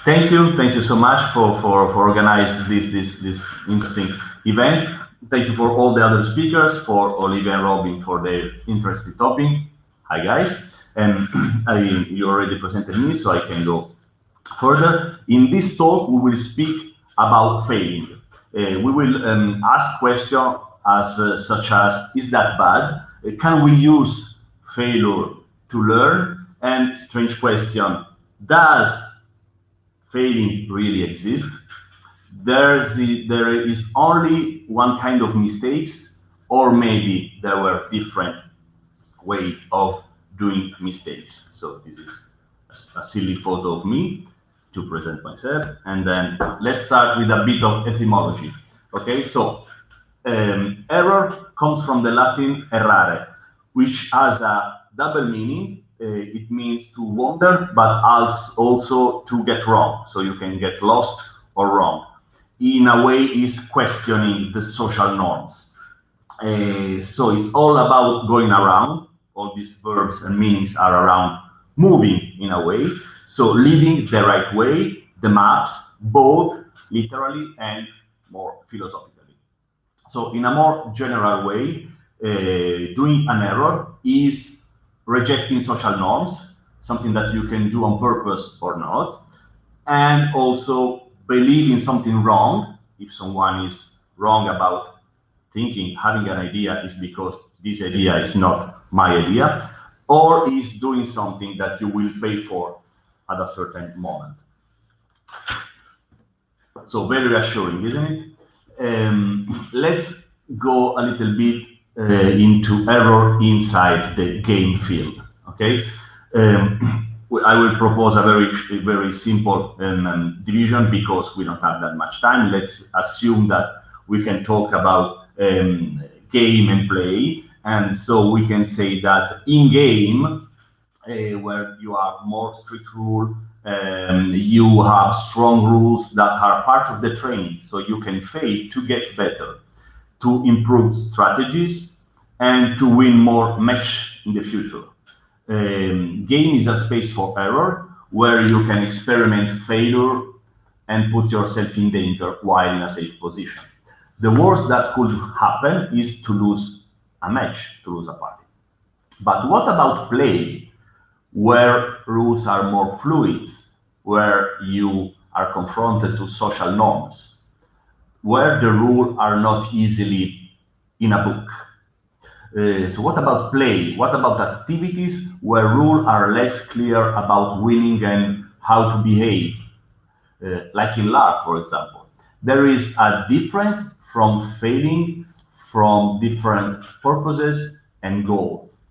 Thank you so much for organizing this interesting event. Thank you for all the other speakers, for Olivia and Robin for their interesting topic. Hi guys, and you already presented me, so I can go further. In this talk, we will speak about failing. We will ask questions such as, is that bad? Can we use failure to learn? And strange question, does failing really exist? There is only one kind of mistakes, or maybe there were different way of doing mistakes. So this is a silly photo of me to present myself, and then let's start with a bit of etymology. Okay, so error comes from the Latin errare, which has a double meaning. It means to wander, but also to get wrong. So you can get lost or wrong. In a way, is questioning the social norms. So it's all about going around. All these verbs and meanings are around moving in a way. So living the right way, the maps, both literally and more philosophically. So in a more general way, doing an error is rejecting social norms, something that you can do on purpose or not, and also believing something wrong. If someone is wrong about thinking, having an idea, is because this idea is not my idea, or is doing something that you will pay for at a certain moment. So very reassuring, isn't it? Let's go a little bit into error inside the game field. Okay, I will propose a very simple division because we don't have that much time. Let's assume that we can talk about game and play, and so we can say that in game, where you have more strict rule, you have strong rules that are part of the training, so you can fail to get better, to improve strategies, and to win more match in the future. Game is a space for error, where you can experiment failure and put yourself in danger while in a safe position. The worst that could happen is to lose a match, to lose a party. But what about play, where rules are more fluid, where you are confronted to social norms, where the rules are not easily in a book? So what about play? What about activities where rules are less clear about winning and how to behave? Like in larp, for example. There is a difference from failing from different purposes and goals.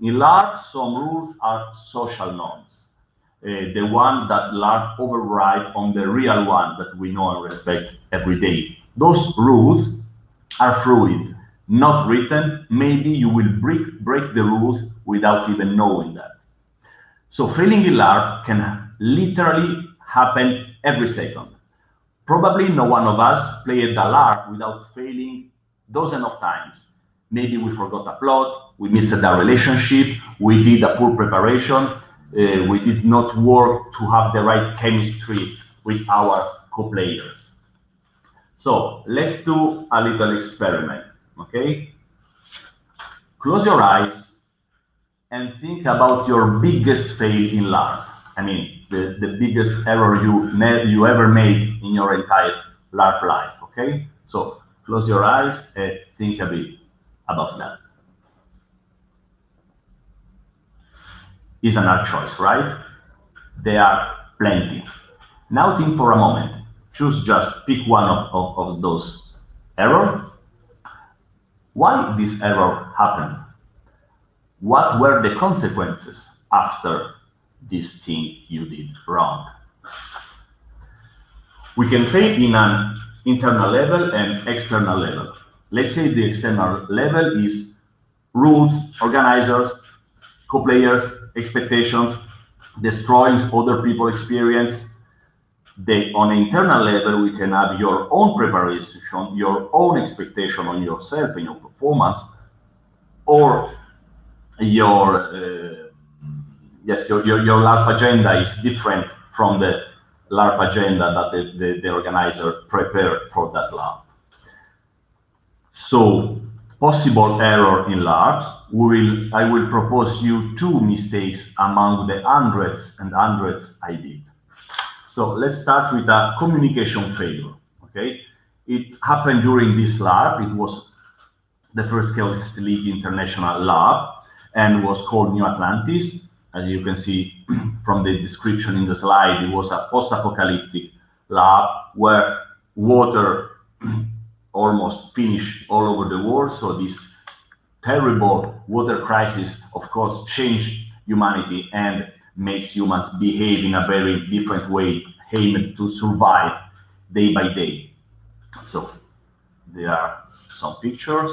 In larp, some rules are social norms. The one that larp override on the real one that we know and respect every day. Those rules are fluid, not written. Maybe you will break the rules without even knowing that. So failing in larp can literally happen every second. Probably no one of us played the larp without failing dozens of times. Maybe we forgot a plot, we missed a relationship, we did a poor preparation, we did not work to have the right chemistry with our co-players. So let's do a little experiment, okay? Close your eyes and think about your biggest fail in LARP. I mean, the biggest error you ever made in your entire LARP life, okay? So close your eyes and think a bit about that. It's an hard choice, right? There are plenty. Now think for a moment. Choose just pick one of those errors. Why this error happened? What were the consequences after this thing you did wrong? We can fail in an internal level and external level. Let's say the external level is rules, organizers, co-players, expectations, destroying other people's experience. On an internal level, we can have your own preparation, your own expectation on yourself and your performance, or your LARP agenda is different from the LARP agenda that the organizer prepared for that LARP. So, possible error in LARPs, I will propose you 2 mistakes among the hundreds and hundreds I did. So let's start with a communication failure, okay? It happened during this LARP. It was the first Chaos League International LARP and was called New Atlantis. As you can see from the description in the slide, it was a post-apocalyptic LARP where water almost finished all over the world. So this terrible water crisis, of course, changed humanity and makes humans behave in a very different way, aimed to survive day by day. So there are some pictures.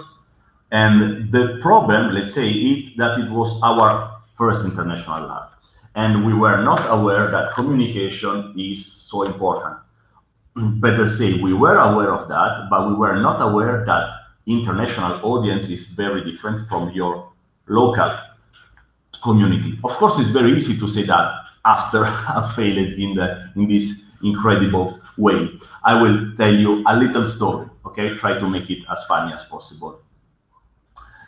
And the problem, let's say, is that it was our first international LARP. And we were not aware that communication is so important. Better say, we were aware of that, but we were not aware that international audience is very different from your local community. Of course, it's very easy to say that after I failed in this incredible way. I will tell you a little story, okay? Try to make it as funny as possible.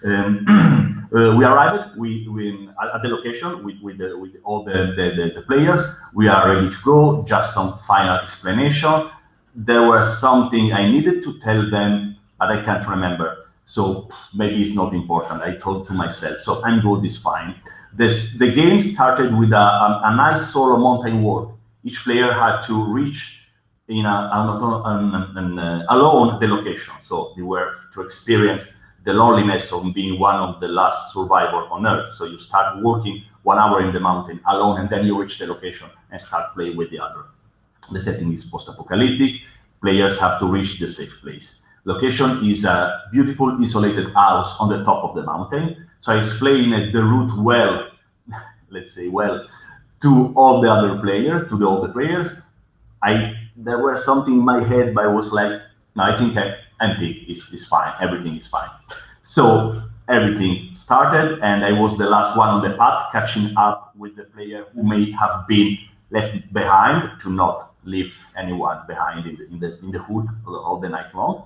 We arrived at the location with all the players. We are ready to go, just some final explanation. There was something I needed to tell them, but I can't remember. So maybe it's not important. I told to myself, so I'm good, it's fine. The game started with a nice solo mountain walk. Each player had to reach in alone the location. So they were to experience the loneliness of being one of the last survivors on Earth. So you start walking 1 hour in the mountain alone, and then you reach the location and start playing with the other. The setting is post-apocalyptic. Players have to reach the safe place. Location is a beautiful isolated house on the top of the mountain. So I explained the route well, let's say well, to all the other players, to all the players. There was something in my head, but I was like, no, I think I'm big, it's fine, everything is fine. So everything started, and I was the last one on the path, catching up with the player who may have been left behind, to not leave anyone behind in the hood all the night long.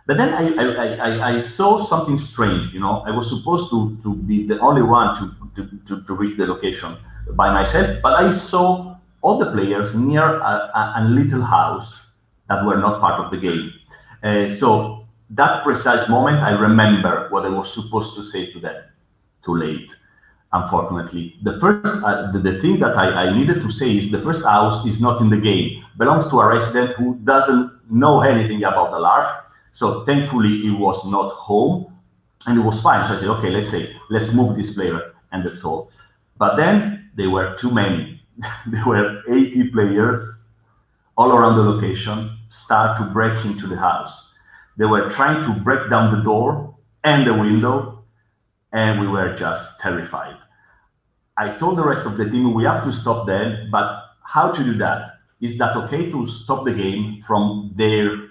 But then I saw something strange, you know. I was supposed to be the only one to reach the location by myself, but I saw all the players near a little house that were not part of the game. So that precise moment, I remember what I was supposed to say to them. Too late, unfortunately. The first, the thing that I needed to say is the first house is not in the game, belongs to a resident who doesn't know anything about the LARP. So thankfully, it was not home, and it was fine. So I said, okay, let's move this player, and that's all. But then there were too many. There were 80 players all around the location, start to break into the house. They were trying to break down the door and the window, and we were just terrified. I told the rest of the team, we have to stop them, but how to do that? Is that okay to stop the game from their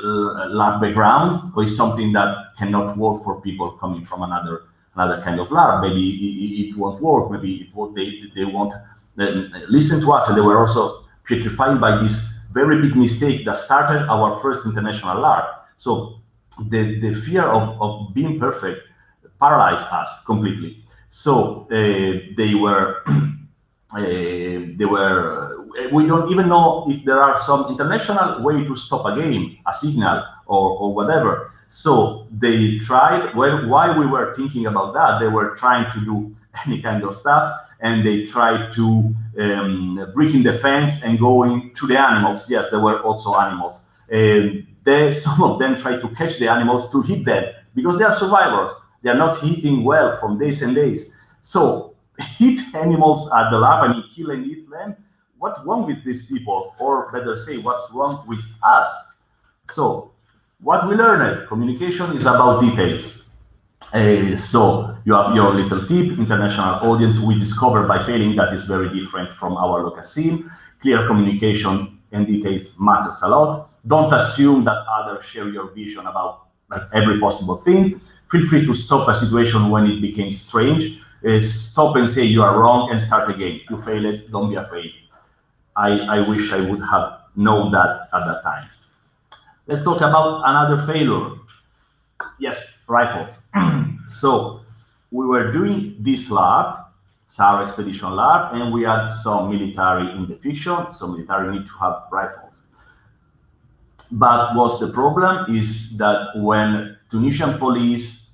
LARP background, or is something that cannot work for people coming from another kind of LARP? Maybe it won't work, maybe they won't listen to us, and they were also petrified by this very big mistake that started our first international LARP. So the fear of being perfect paralyzed us completely. So they were we don't even know if there are some international way to stop a game, a signal or whatever. So they tried, well, while we were thinking about that, they were trying to do any kind of stuff, and they tried to break in the fence and going to the animals. Yes, there were also animals. Some of them tried to catch the animals to hit them, because they are survivors. They are not eating well from days and days. So hit animals at the lab and kill and eat them. What's wrong with these people? Or better say, what's wrong with us? So what we learned, communication is about details. So you have your little tip, international audience, we discovered by failing that is very different from our local scene. Clear communication and details matters a lot. Don't assume that others share your vision about every possible thing. Feel free to stop a situation when it became strange. Stop and say you are wrong and start again. You failed, don't be afraid. I wish I would have known that at that time. Let's talk about another failure. Yes, rifles. So we were doing this larp, Sahara Expedition larp, and we had some military in the fiction, so military need to have rifles. But what's the problem is that when Tunisian police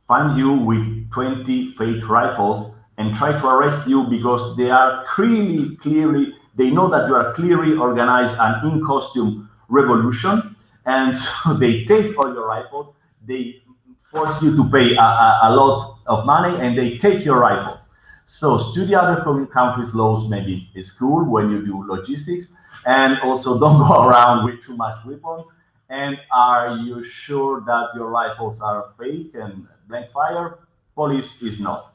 find you with 20 fake rifles and try to arrest you because they are clearly, they know that you are clearly organized an in-costume revolution, and so they take all your rifles, they force you to pay a lot of money, and they take your rifles. So study other countries' laws maybe in school when you do logistics, and also don't go around with too much weapons. And are you sure that your rifles are fake and blank fire? Police is not.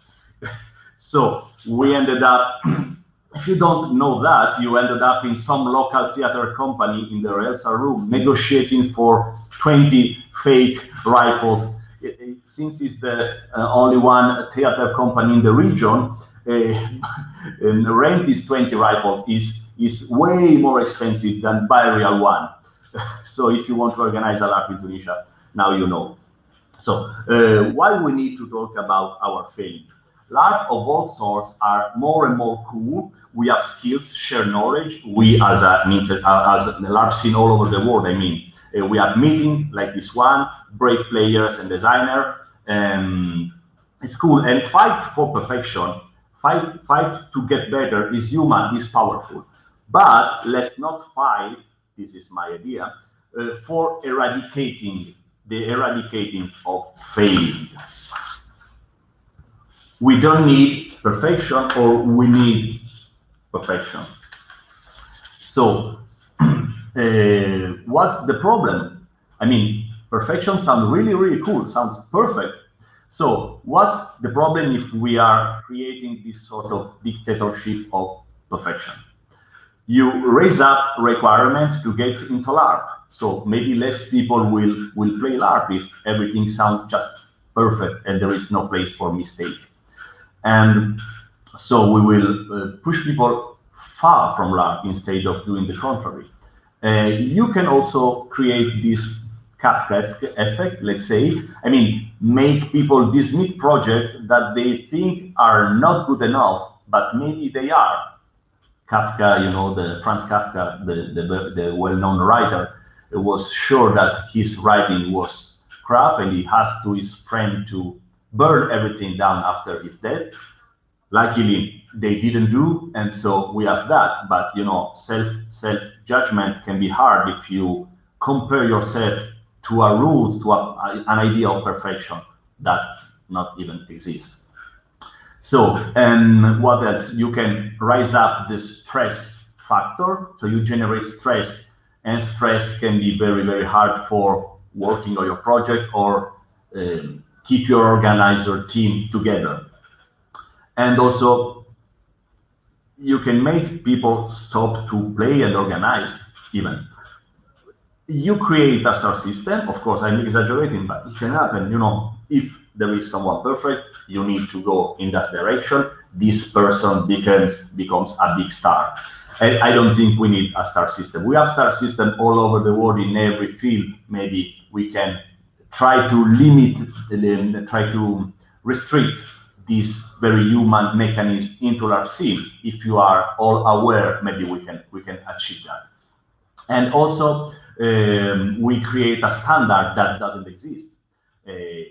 So we ended up, if you don't know that, you ended up in some local theater company in the rehearsal room negotiating for 20 fake rifles. Since it's the only one theater company in the region, rent these 20 rifles is way more expensive than buy a real one. So if you want to organize a LARP in Tunisia, now you know. So why we need to talk about our failure? LARP of all sorts are more and more cool. We have skills, share knowledge. We as the LARP scene all over the world, I mean, we have meetings like this one, brave players and designer. It's cool, and fight for perfection, fight to get better is human, is powerful. But let's not fight, this is my idea, for eradicating of failing. We don't need perfection, or we need perfection. So what's the problem? I mean, perfection sounds really cool, sounds perfect. So what's the problem if we are creating this sort of dictatorship of perfection? You raise up requirements to get into LARP. So maybe less people will play LARP if everything sounds just perfect and there is no place for mistake. And so we will push people far from LARP instead of doing the contrary. You can also create this Kafka effect, let's say. I mean, make people dismiss projects that they think are not good enough, but maybe they are. Kafka, you know, the Franz Kafka, the well-known writer, was sure that his writing was crap, and he asked to his friend to burn everything down after his death. Luckily, they didn't do, and so we have that. But you know, self-judgment can be hard if you compare yourself to a rules, to an idea of perfection that not even exists. So, and what else? You can rise up the stress factor. So you generate stress, and stress can be very hard for working on your project or keep your organizer team together. And also, you can make people stop to play and organize even. You create a star system. Of course, I'm exaggerating, but it can happen. You know, if there is someone perfect, you need to go in that direction. This person becomes a big star. And I don't think we need a star system. We have star system all over the world in every field. Maybe we can try to limit, try to restrict this very human mechanism into our scene. If you are all aware, maybe we can achieve that. And also, we create a standard that doesn't exist.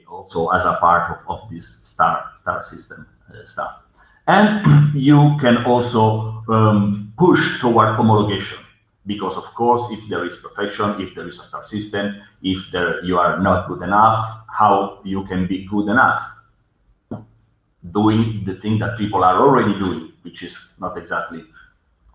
Also as a part of this star system stuff. And you can also push toward homologation, because of course, if there is perfection, if there is a star system, if you are not good enough, how you can be good enough? Doing the thing that people are already doing, which is not exactly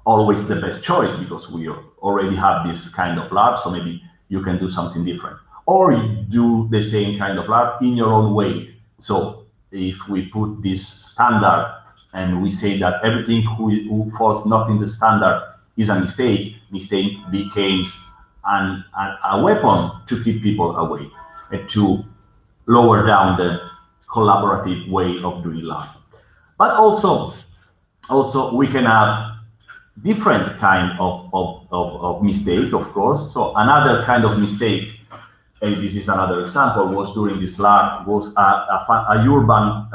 always the best choice, because we already have this kind of LARP, so maybe you can do something different. Or you do the same kind of LARP in your own way. So if we put this standard and we say that everything who falls not in the standard is a mistake becomes a weapon to keep people away and to lower down the collaborative way of doing LARP. But also we can have different kind of mistake, of course. So another kind of mistake, and this is another example, was during this LARP, was a urban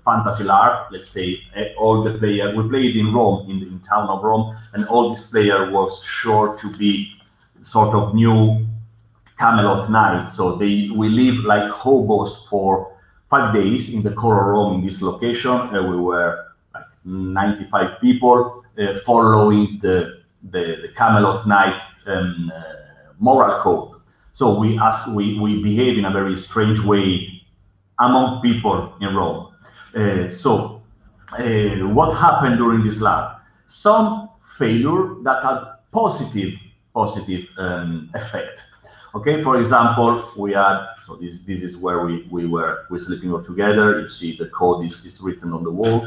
fantasy LARP. Let's say all the players, we played in Rome, in town of Rome, and all this player was sure to be sort of new Camelot Knight. So we live like hobos for 5 days in the core of Rome in this location. We were like 95 people following the Camelot Knight moral code. So we behave in a very strange way among people in Rome. What happened during this lab? Some failure that had positive effect. Okay, for example, we had, so this is where we're sleeping all together. You see the code is written on the wall.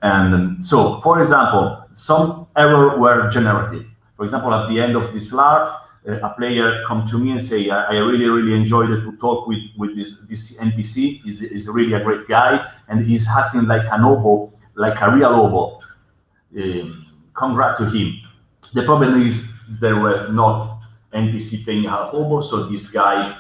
And so, for example, some error were generative. For example, at the end of this LARP, a player come to me and say, I really enjoyed it to talk with this NPC. He's really a great guy, and he's acting like an oboe, like a real oboe. Congrats to him. The problem is there was not NPC playing a hobo, so this guy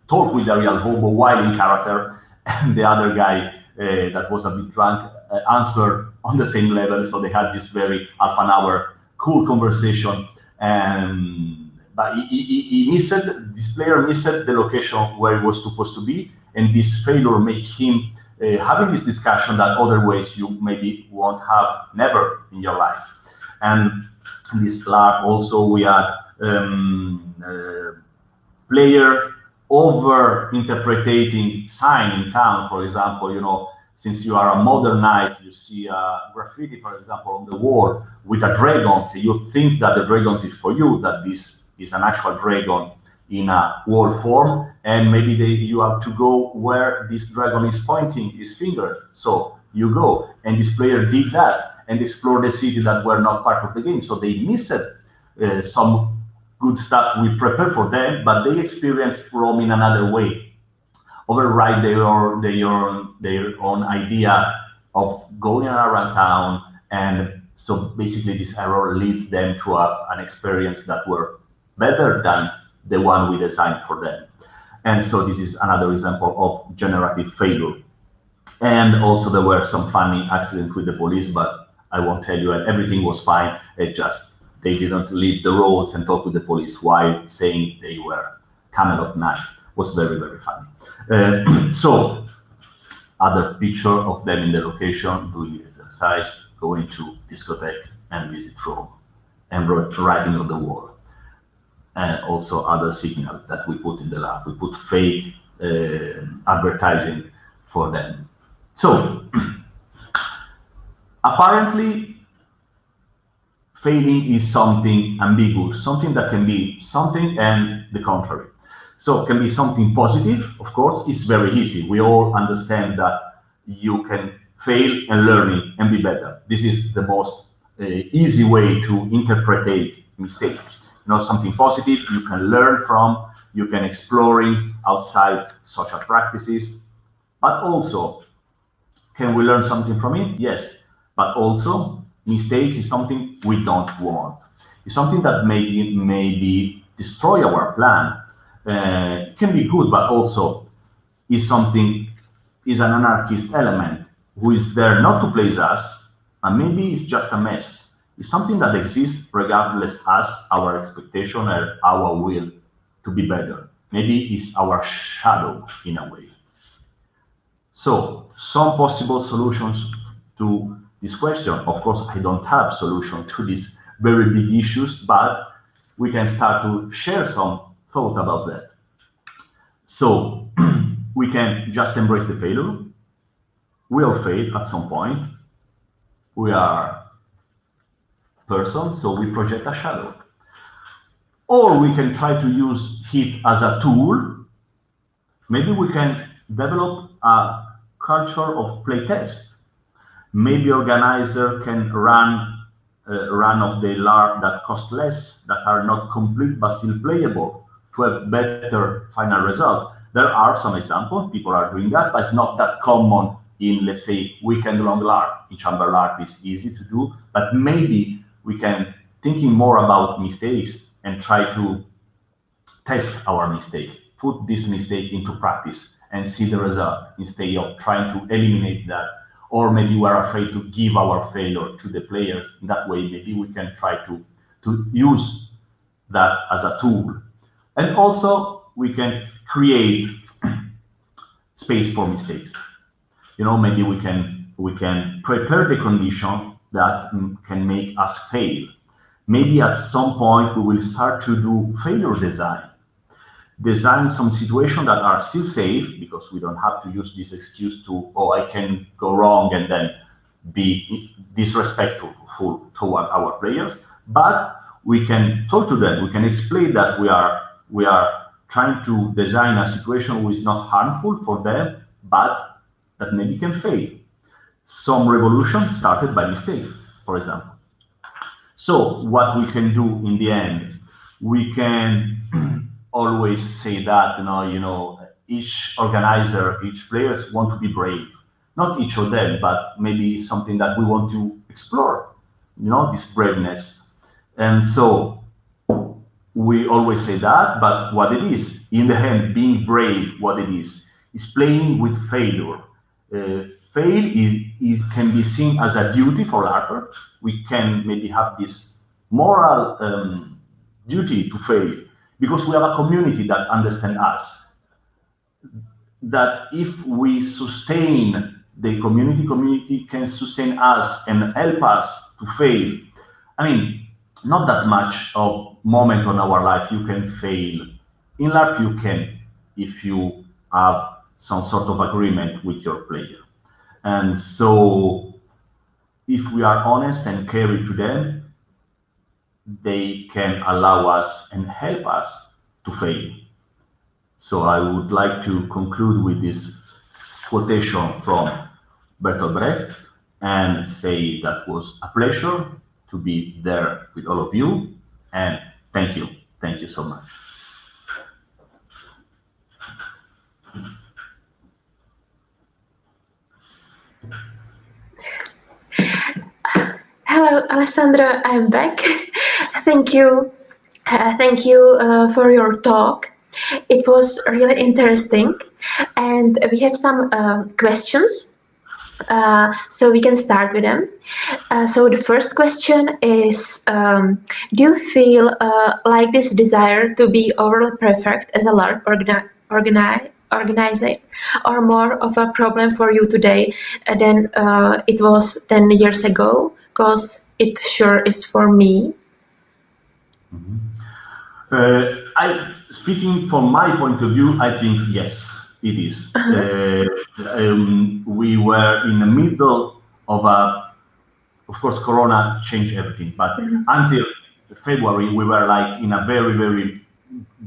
talked with a real hobo while in character, and the other guy that was a bit drunk answered on the same level. So they had this very half an hour cool conversation, but this player missed the location where he was supposed to be, and this failure made him having this discussion that other ways you maybe won't have never in your life. And this LARP also we had players over-interpreting sign in town. For example, you know, since you are a modern knight, you see a graffiti, for example, on the wall with a dragon. So you think that the dragon is for you, that this is an actual dragon in a wall form, and maybe you have to go where this dragon is pointing his finger. So you go, and this player did that and explored the city that were not part of the game. So they missed some good stuff we prepared for them, but they experienced Rome in another way, override their own idea of going around town, and so basically this error leads them to an experience that were better than the one we designed for them. And so this is another example of generative failure. And also there were some funny accidents with the police, but I won't tell you, everything was fine. It just they didn't leave the roads and talk with the police while saying they were Camelot Knight. Was very funny. So other picture of them in the location doing exercise, going to discotheque and visit Rome, and writing on the wall. And also other signal that we put in the lab. We put fake advertising for them. So apparently failing is something ambiguous, something that can be something and the contrary. So it can be something positive, of course. It's very easy. We all understand that you can fail and learn it and be better. This is the most easy way to interpret mistakes. You know, something positive you can learn from, you can exploring outside social practices, but also, can we learn something from it? Yes, but also mistakes is something we don't want. It's something that maybe destroy our plan. It can be good, but also is an anarchist element who is there not to please us, and maybe it's just a mess. It's something that exists regardless as our expectation or our will to be better. Maybe it's our shadow in a way. So some possible solutions to this question. Of course, I don't have solution to these very big issues, but we can start to share some thought about that. So we can just embrace the failure. We all fail at some point. We are persons, so we project a shadow. Or we can try to use it as a tool. Maybe we can develop a culture of playtest. Maybe organizer can run of the LARP that cost less, that are not complete but still playable, to have better final result. There are some examples, people are doing that, but it's not that common in, let's say, weekend-long LARP. In chamber LARP is easy to do, but maybe we can thinking more about mistakes and try to test our mistake, put this mistake into practice and see the result instead of trying to eliminate that. Or maybe we're afraid to give our failure to the players. That way, maybe we can try to use that as a tool. And also, we can create space for mistakes. Maybe we can prepare the condition that can make us fail. Maybe at some point we will start to do failure design some situations that are still safe, because we don't have to use this excuse to, oh, I can go wrong and then be disrespectful toward our players. But we can talk to them, we can explain that we are trying to design a situation which is not harmful for them, but that maybe can fail. Some revolution started by mistake, for example. So what we can do in the end, we can always say that each organizer, each players want to be brave. Not each of them, but maybe something that we want to explore. This braveness. And so we always say that, but what it is, in the end, being brave, what it is playing with failure. Fail can be seen as a duty for LARPer. We can maybe have this moral duty to fail, because we have a community that understands us. That if we sustain the community can sustain us and help us to fail. I mean, not that much of moment on our life you can fail. In LARP you can, if you have some sort of agreement with your player. And so if we are honest and caring to them, they can allow us and help us to fail. So I would like to conclude with this quotation from Bertolt Brecht and say that was a pleasure to be there with all of you, and thank you so much. Hello, Alessandro, I'm back. Thank you for your talk. It was really interesting, and we have some questions, so we can start with them. So the first question is, do you feel like this desire to be overly perfect as a LARP organizer, or more of a problem for you today than it was 10 years ago? Because it sure is for me. Speaking from my point of view, I think yes, it is. We were in the middle of of course, Corona changed everything, but until February, we were like in a very, very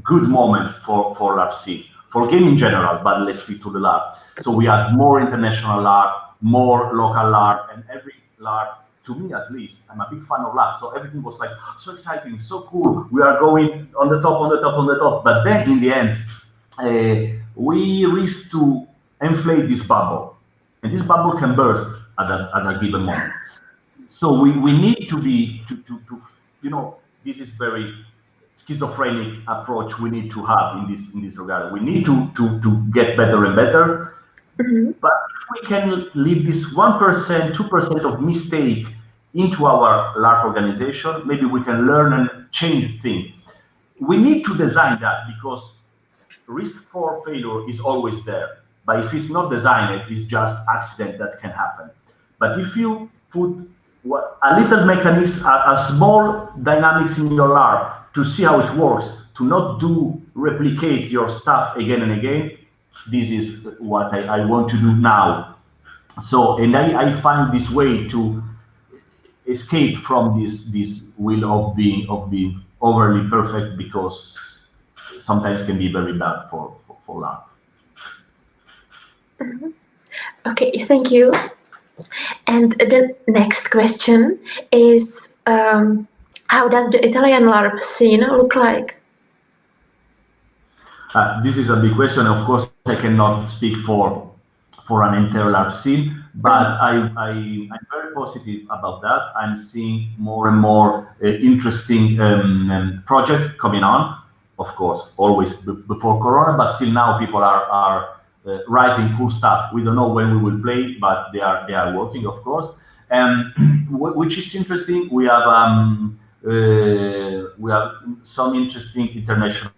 good moment for LARP, for game in general, but let's stick to the LARP. So we had more international LARP, more local LARP, and every LARP, to me at least, I'm a big fan of LARP, so everything was like so exciting, so cool. We are going on the top. But then in the end, we risk to inflate this bubble, and this bubble can burst at a given moment. So we need to be this is very schizophrenic approach we need to have in this regard. We need to get better and better. But if we can leave this 1%, 2% of mistake into our LARP organization, maybe we can learn and change things. We need to design that, because risk for failure is always there. But if it's not designed, it's just accident that can happen. But if you put a little mechanism, a small dynamics in your LARP to see how it works, to not replicate your stuff again and again, this is what I want to do now. So, and I find this way to escape from this will of being overly perfect, because sometimes can be very bad for LARP. Okay, thank you. And the next question is, how does the Italian LARP scene look like? This is a big question. Of course, I cannot speak for for an entire larp scene, but I'm very positive about that. I'm seeing more and more interesting project coming on. Of course, always before Corona, but still now people are writing cool stuff. We don't know when we will play, but they are working, of course. Which is interesting. We have some interesting international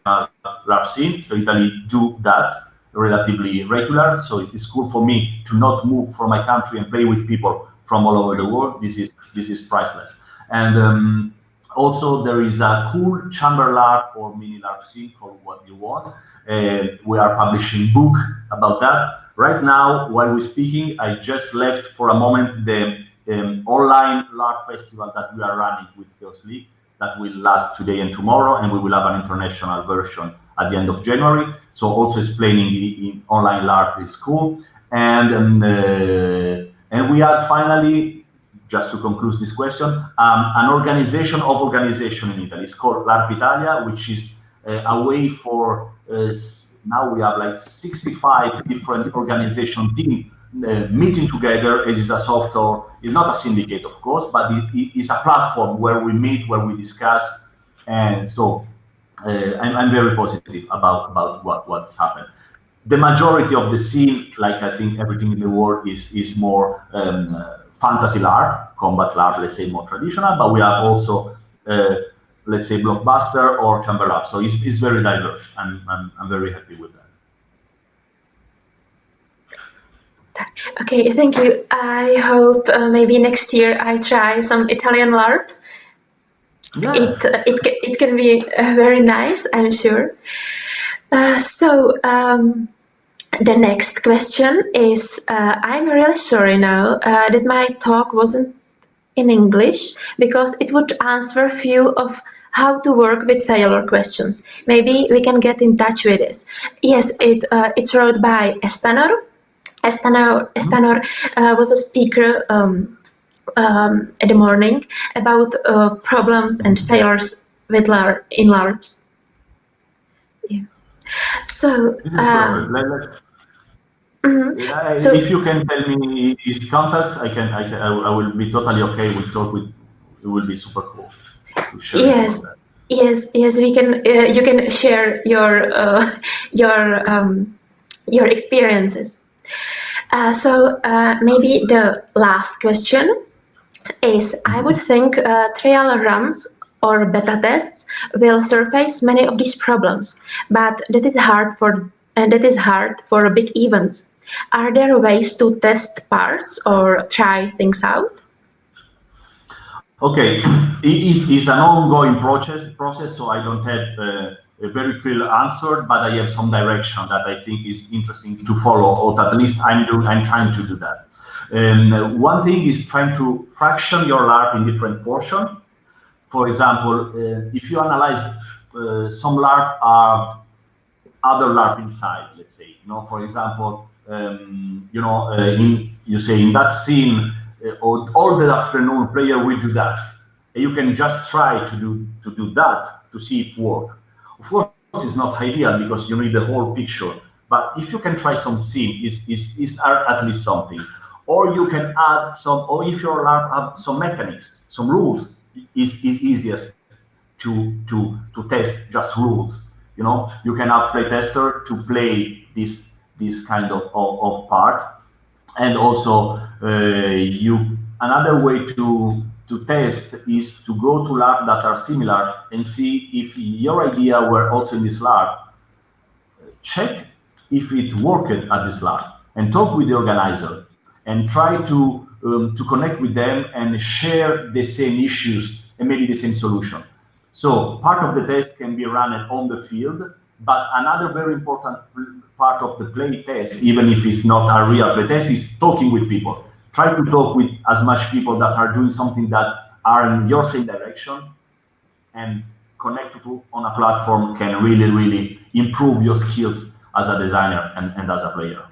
larp scene. So Italy do that relatively regular. So it is cool for me to not move from my country and play with people from all over the world. This is priceless. And also there is a cool chamber larp or mini larp scene, called what you want. We are publishing book about that. Right now, while we're speaking, I just left for a moment the online larp festival that we are running with Chaos League that will last today and tomorrow, and we will have an international version at the end of January. So also explaining in online larp is cool. And we had finally, just to conclude this question, an organization in Italy. It's called Larp Italia, which is a way for, now we have like 65 different organization teams meeting together. It is a software, it's not a syndicate, of course, but it is a platform where we meet, where we discuss. And so I'm very positive about what's happened. The majority of the scene, like I think everything in the world, is more fantasy LARP, combat LARP, let's say more traditional, but we have also, let's say, blockbuster or chamber LARP. So it's very diverse. I'm very happy with that. Okay, thank you. I hope maybe next year I try some Italian LARP. Yeah. It can be very nice, I'm sure. So the next question is, I'm really sorry now that my talk wasn't in English, because it would answer a few of how to work with failure questions. Maybe we can get in touch with this. Yes, it's wrote by Estanor. Estanor was a speaker at the morning about problems and failures with in LARPs. Yeah. So, so if you can tell me his contacts, I will be totally okay with talk with. It will be super cool. Yes. We can. You can share your experiences. So maybe the last question is, I would think trial runs or beta tests will surface many of these problems, but that is hard for big events. Are there ways to test parts or try things out? Okay, it is an ongoing process, so I don't have a very clear answer, but I have some direction that I think is interesting to follow, or at least I'm trying to do that. One thing is trying to fraction your LARP in different portions. For example, if you analyze some LARP are other LARP inside, let's say, for example, you say in that scene, all the afternoon player will do that. And you can just try to do that to see it work. Of course, it's not ideal because you need the whole picture. But if you can try some scene, is at least something. Or you can add some, or if your LARP have some mechanics, some rules, is easiest to test just rules. You can have playtester to play this kind of part. And also, another way to test is to go to LARP that are similar and see if your idea were also in this LARP. Check if it worked at this LARP and talk with the organizer and try to connect with them and share the same issues and maybe the same solution. So part of the test can be run on the field, but another very important part of the play test, even if it's not a real play test, is talking with people. Try to talk with as much people that are doing something that are in your same direction, and connect to on a platform can really, really improve your skills as a designer and as a player.